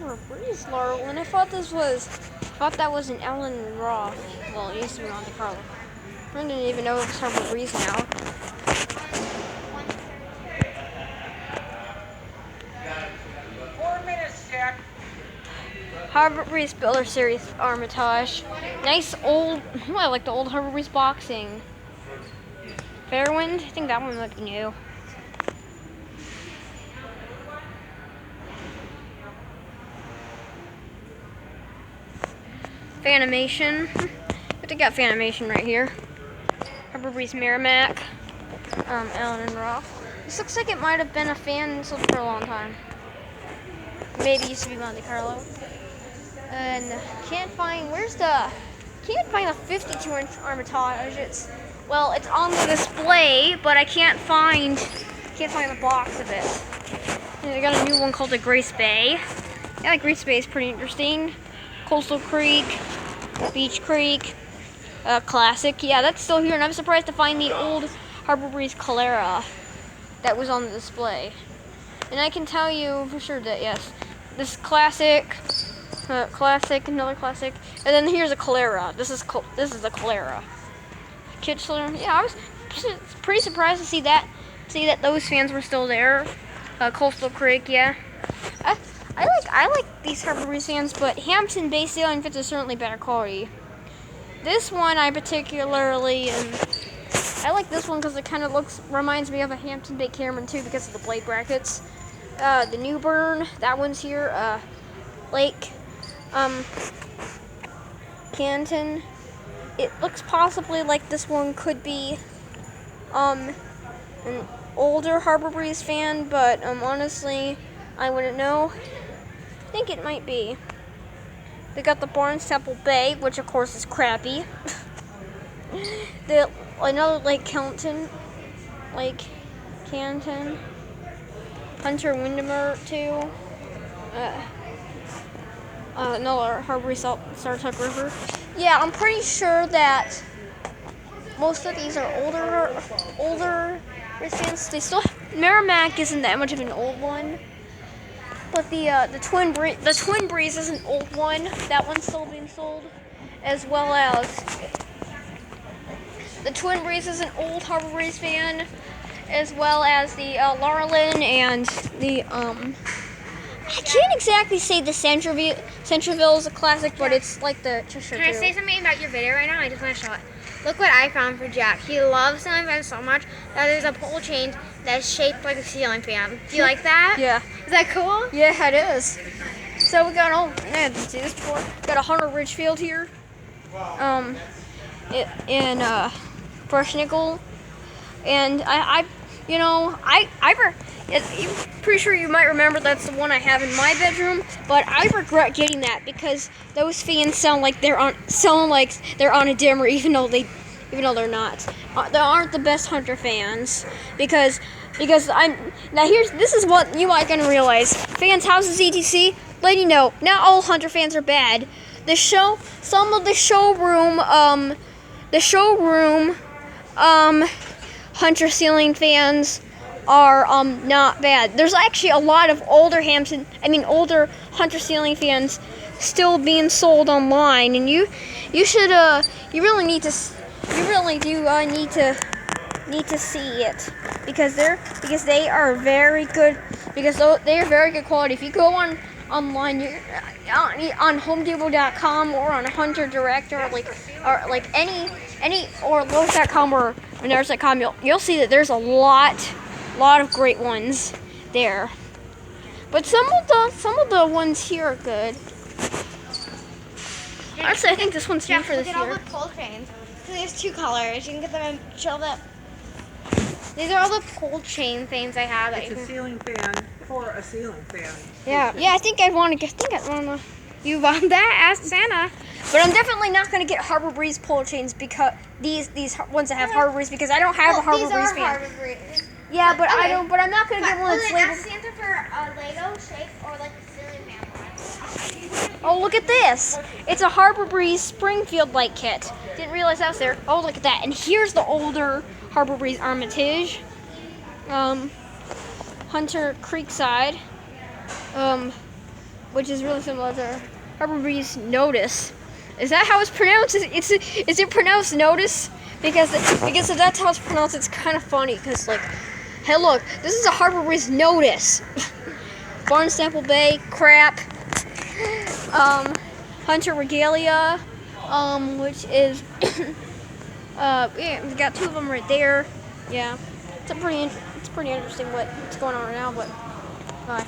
Harbor Breeze, Laurel, and I thought that was an Ellen Roth. Well, it used to be Monte Carlo. I didn't even know it was Harbor Breeze now. Harbor Breeze Builder Series Armitage. Nice old, I like the old Harbor Breeze boxing. Fairwind, I think that one might be new. Fanimation. I think I got Fanimation right here. Harbor Breeze Merrimack. Allen and Roth. This looks like it might have been a fan sold for a long time. Maybe it used to be Monte Carlo. And can't find the 52-inch Armitage. It's on the display, but I can't find the box of it. And I got a new one called the Grace Bay. Yeah, the Grace Bay is pretty interesting. Coastal Creek, Beach Creek, Classic. Yeah, that's still here, and I'm surprised to find the old Harbor Breeze Calera that was on the display. And I can tell you for sure that yes, this Classic, another Classic, and then here's a Calera. This is a Calera. Kichler. Yeah, I was pretty surprised to see that those fans were still there. Coastal Creek. Yeah. I like these Harbor Breeze fans, but Hampton Bay ceiling fits are certainly better quality. This one I particularly, I like this one because it kind of reminds me of a Hampton Bay Cameron too because of the blade brackets. The Newburn, that one's here. Lake Canton. It looks possibly like this one could be an older Harbor Breeze fan, but honestly, I wouldn't know. I think it might be. They got the Barnes Temple Bay, which of course is crappy. Another Lake Canton. Hunter Windermere too. Another Harbor Breeze Sartuck River. Yeah, I'm pretty sure that most of these are older fans. They still Merrimack isn't that much of an old one. But the Twin Breeze is an old one. That one's still being sold, as well as the Twin Breeze is an old Harbor Breeze fan, as well as the Laurelin and the I can't exactly say the Centreville is a classic, but it's like the Cheshire. Can I say something about your video right now? I just want to show it. Look what I found for Jack. He loves ceiling fans so much that there's a pole chain that's shaped like a ceiling fan. Do you like that? Yeah. Is that cool? Yeah, it is. So we got see this before. Got a Hunter Ridgefield here. In Brush Nickel, and I'm pretty sure you might remember that's the one I have in my bedroom, but I regret getting that because those fans sound like they're on a dimmer, even though they're not. They aren't the best Hunter fans because this is what you might gonna realize. Fans, houses, etc. Let you know, not all Hunter fans are bad. Some of the showroom Hunter ceiling fans are not bad. There's actually a lot of older Hunter ceiling fans still being sold online, and you really need to see it because they are very good quality. If you go online, on HomeDepot.com or on Hunter Direct or Lowe's.com or Menards.com, you'll see that there's a lot of great ones there. But some of the ones here are good. Honestly, I think this one's new for this year. Look at all the pole chains. So there's two colors. You can get them and show them. These are all the pole chain things I have. It's a ceiling fan for a ceiling fan. Yeah. I think I'd want to. You want that? Ask Santa. But I'm definitely not going to get Harbor Breeze pole chains because these ones that have Harbor Breeze because I don't have a Harbor Breeze fan. Harbor Breeze. Yeah, but I don't. But I'm not going to get one that's labeled. Ask Santa for a Lego shape or like a ceiling fan one. Oh, look at this! It's a Harbor Breeze Springfield light kit. Didn't realize that was there. Oh, look at that! And here's the older Harbor Breeze Armitage. Hunter Creekside. which is really similar to Harbor Breeze Notice. Is that how it's pronounced? Is it pronounced Notice? Because if that's how it's pronounced, it's kind of funny. Because like, hey, look, this is a Harbor Breeze Notice. Barnstaple Bay, crap. Hunter Regalia, which is yeah, we got two of them right there. Yeah, it's pretty interesting what's going on right now. But bye.